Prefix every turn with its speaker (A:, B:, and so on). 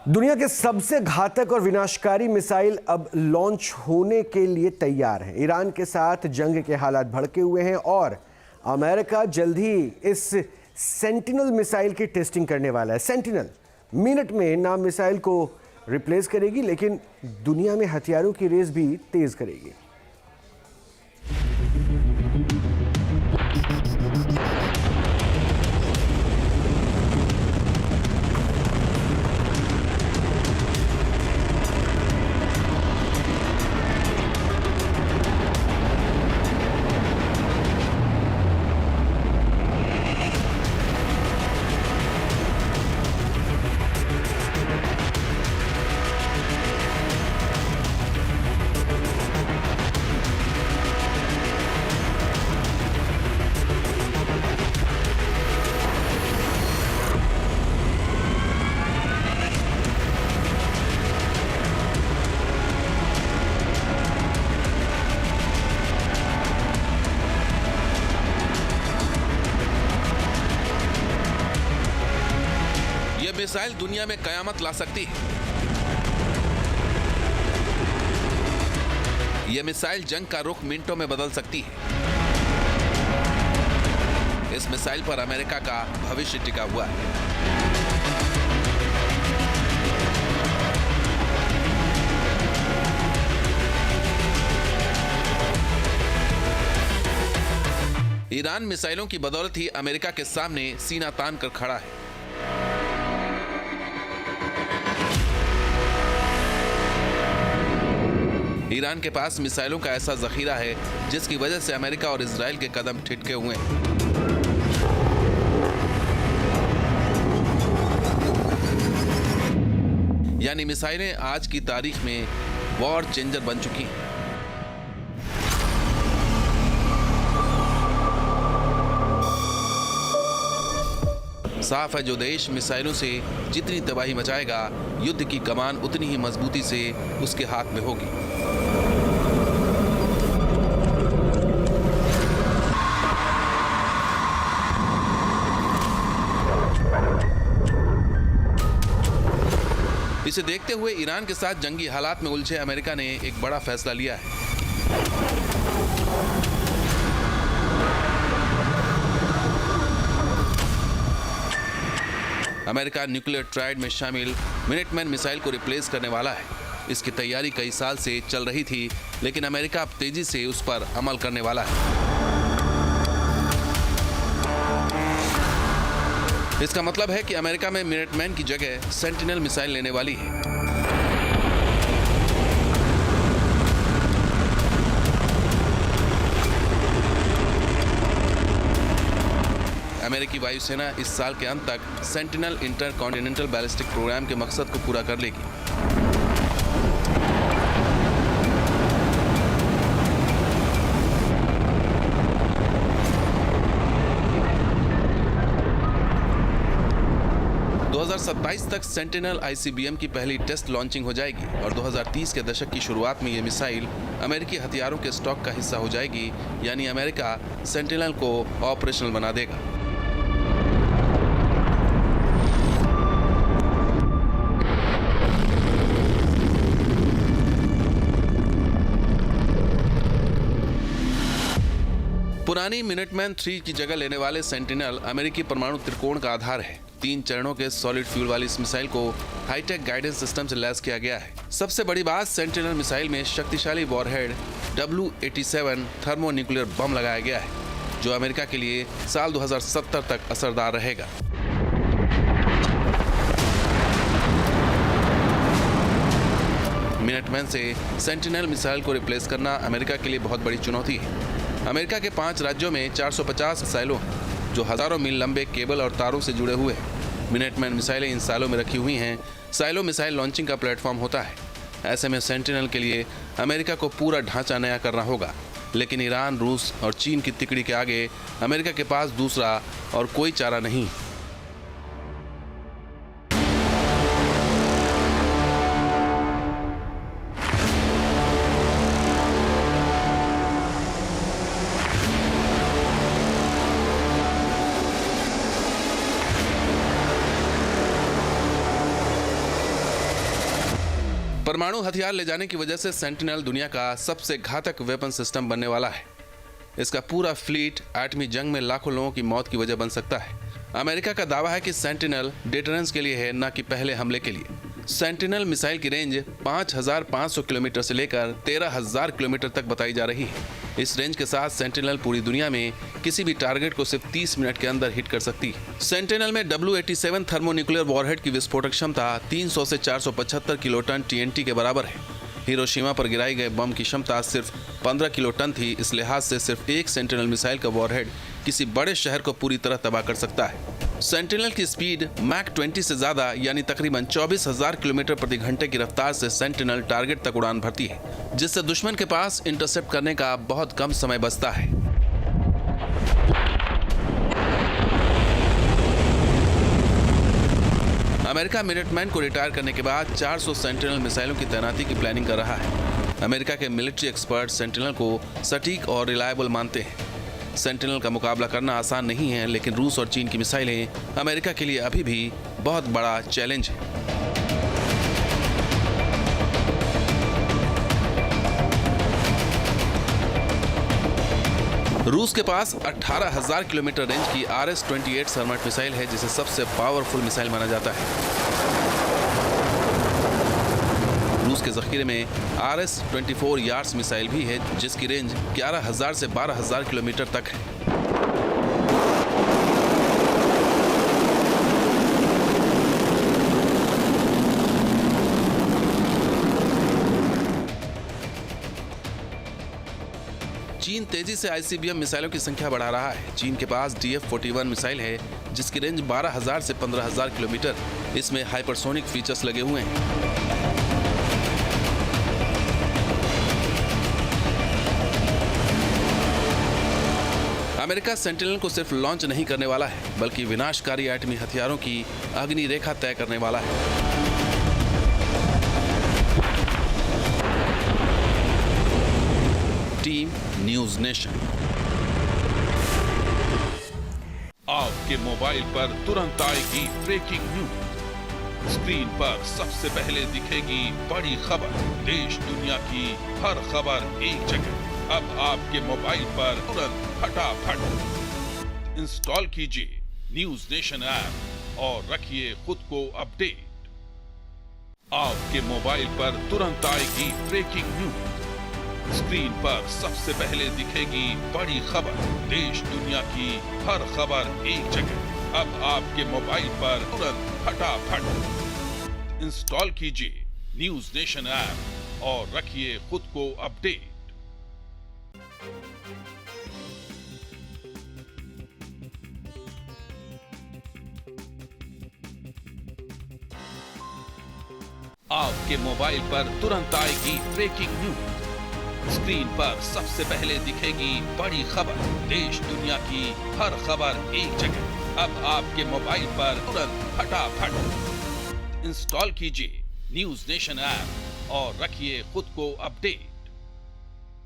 A: दुनिया के सबसे घातक और विनाशकारी मिसाइल अब लॉन्च होने के लिए तैयार है। ईरान के साथ जंग के हालात भड़के हुए हैं और अमेरिका जल्द ही इस सेंटिनल मिसाइल की टेस्टिंग करने वाला है। सेंटिनल मिनट में नाम मिसाइल को रिप्लेस करेगी, लेकिन दुनिया में हथियारों की रेस भी तेज करेगी।
B: मिसाइल दुनिया में कयामत ला सकती है। यह मिसाइल जंग का रुख मिनटों में बदल सकती है। इस मिसाइल पर अमेरिका का भविष्य टिका हुआ है। ईरान मिसाइलों की बदौलत ही अमेरिका के सामने सीना तान कर खड़ा है। ईरान के पास मिसाइलों का ऐसा जखीरा है जिसकी वजह से अमेरिका और इजराइल के कदम ठिठके हुए हैं। यानी मिसाइलें आज की तारीख में वॉर चेंजर बन चुकी हैं। साफ है, जो देश मिसाइलों से जितनी तबाही मचाएगा, युद्ध की कमान उतनी ही मजबूती से उसके हाथ में होगी। इसे देखते हुए ईरान के साथ जंगी हालात में उलझे अमेरिका ने एक बड़ा फैसला लिया है। अमेरिका न्यूक्लियर ट्रायड में शामिल मिनटमैन मिसाइल को रिप्लेस करने वाला है। इसकी तैयारी कई साल से चल रही थी, लेकिन अमेरिका अब तेजी से उस पर अमल करने वाला है। इसका मतलब है कि अमेरिका में मिनटमैन की जगह सेंटिनल मिसाइल लेने वाली है। अमेरिकी वायुसेना इस साल के अंत तक सेंटिनल इंटरकॉन्टिनेंटल बैलिस्टिक प्रोग्राम के मकसद को पूरा कर लेगी। दो 2027 तक सेंटिनल आईसीबीएम की पहली टेस्ट लॉन्चिंग हो जाएगी और 2030 के दशक की शुरुआत में ये मिसाइल अमेरिकी हथियारों के स्टॉक का हिस्सा हो जाएगी। यानी अमेरिका सेंटिनल को ऑपरेशनल बना देगा। पुरानी मिनटमैन 3 की जगह लेने वाले सेंटिनल अमेरिकी परमाणु त्रिकोण का आधार है। 3 चरणों के सॉलिड फ्यूल वाली इस मिसाइल को हाईटेक गाइडेंस सिस्टम से लैस किया गया है। सबसे बड़ी बात, सेंटिनल मिसाइल में शक्तिशाली warhead W87 thermo nuclear bomb लगाया गया है, जो अमेरिका के लिए साल 2070 तक असरदार रहेगा। मिनटमैन से सेंटिनल मिसाइल को रिप्लेस करना अमेरिका के लिए बहुत बड़ी चुनौती है। अमेरिका के 5 राज्यों में 450 साइलो हैं, जो हजारों मील लंबे केबल और तारों से जुड़े हुए हैं। मिनटमैन मिसाइलें इन साइलो में रखी हुई हैं। साइलो मिसाइल लॉन्चिंग का प्लेटफॉर्म होता है। ऐसे में सेंटिनल के लिए अमेरिका को पूरा ढांचा नया करना होगा, लेकिन ईरान, रूस और चीन की तिकड़ी के आगे अमेरिका के पास दूसरा और कोई चारा नहीं। परमाणु हथियार ले जाने की वजह से सेंटिनल दुनिया का सबसे घातक वेपन सिस्टम बनने वाला है। इसका पूरा फ्लीट एटमी जंग में लाखों लोगों की मौत की वजह बन सकता है। अमेरिका का दावा है कि सेंटिनल डिटरेंस के लिए है, न कि पहले हमले के लिए। सेंटिनल मिसाइल की रेंज 5,500 किलोमीटर से लेकर 13,000 किलोमीटर तक बताई जा रही है। इस रेंज के साथ सेंटिनल पूरी दुनिया में किसी भी टारगेट को सिर्फ 30 मिनट के अंदर हिट कर सकती है। सेंटिनल में W-87 थर्मोन्यूक्लियर वॉरहेड की विस्फोटक क्षमता 300 से 475 किलोटन TNT के बराबर है। हिरोशिमा पर गिराई गए बम की क्षमता सिर्फ 15 किलोटन थी। इस लिहाज से सिर्फ एक सेंटिनल मिसाइल का वॉरहेड किसी बड़े शहर को पूरी तरह तबाह कर सकता है। सेंटिनल की स्पीड मैक 20 से ज्यादा यानी तकरीबन 24,000 किलोमीटर प्रति घंटे की रफ्तार से सेंटिनल टारगेट तक उड़ान भरती है, जिससे दुश्मन के पास इंटरसेप्ट करने का बहुत कम समय बचता है। अमेरिका मिनटमैन को रिटायर करने के बाद 400 सेंटिनल मिसाइलों की तैनाती की प्लानिंग कर रहा है। अमेरिका के मिलिट्री एक्सपर्ट सेंटिनल को सटीक और रिलायबल मानते हैं। सेंटिनल का मुकाबला करना आसान नहीं है, लेकिन रूस और चीन की मिसाइलें अमेरिका के लिए अभी भी बहुत बड़ा चैलेंज है। रूस के पास 18,000 किलोमीटर रेंज की RS-28 सरमट मिसाइल है, जिसे सबसे पावरफुल मिसाइल माना जाता है। रूस के जखीरे में RS-24 यार्ड्स मिसाइल भी है, जिसकी रेंज 11,000 से 12,000 किलोमीटर तक है। चीन तेजी से ICBM मिसाइलों की संख्या बढ़ा रहा है। चीन के पास DF-41 मिसाइल है, जिसकी रेंज 12,000 से 15,000 किलोमीटर। इसमें हाइपरसोनिक फीचर्स लगे हुए हैं। अमेरिका सेंटिनल को सिर्फ लॉन्च नहीं करने वाला है, बल्कि विनाशकारी एटमी हथियारों की अग्नि रेखा तय करने वाला है। Team news nation.
C: आपके मोबाइल पर तुरंत आएगी ब्रेकिंग न्यूज। स्क्रीन पर सबसे पहले दिखेगी बड़ी खबर। देश दुनिया की हर खबर एक जगह। अब आपके मोबाइल पर तुरंत फटाफट इंस्टॉल कीजिए न्यूज नेशन ऐप और रखिए खुद को अपडेट। आपके मोबाइल पर तुरंत आएगी ब्रेकिंग न्यूज। स्क्रीन पर सबसे पहले दिखेगी बड़ी खबर। देश दुनिया की हर खबर एक जगह। अब आपके मोबाइल पर तुरंत फटाफट इंस्टॉल कीजिए न्यूज नेशन ऐप और रखिए खुद को अपडेट। आपके मोबाइल पर तुरंत आएगी ब्रेकिंग न्यूज। स्क्रीन पर सबसे पहले दिखेगी बड़ी खबर। देश दुनिया की हर खबर एक जगह। अब आपके मोबाइल पर तुरंत फटाफट इंस्टॉल कीजिए न्यूज नेशन ऐप और रखिए खुद को अपडेट।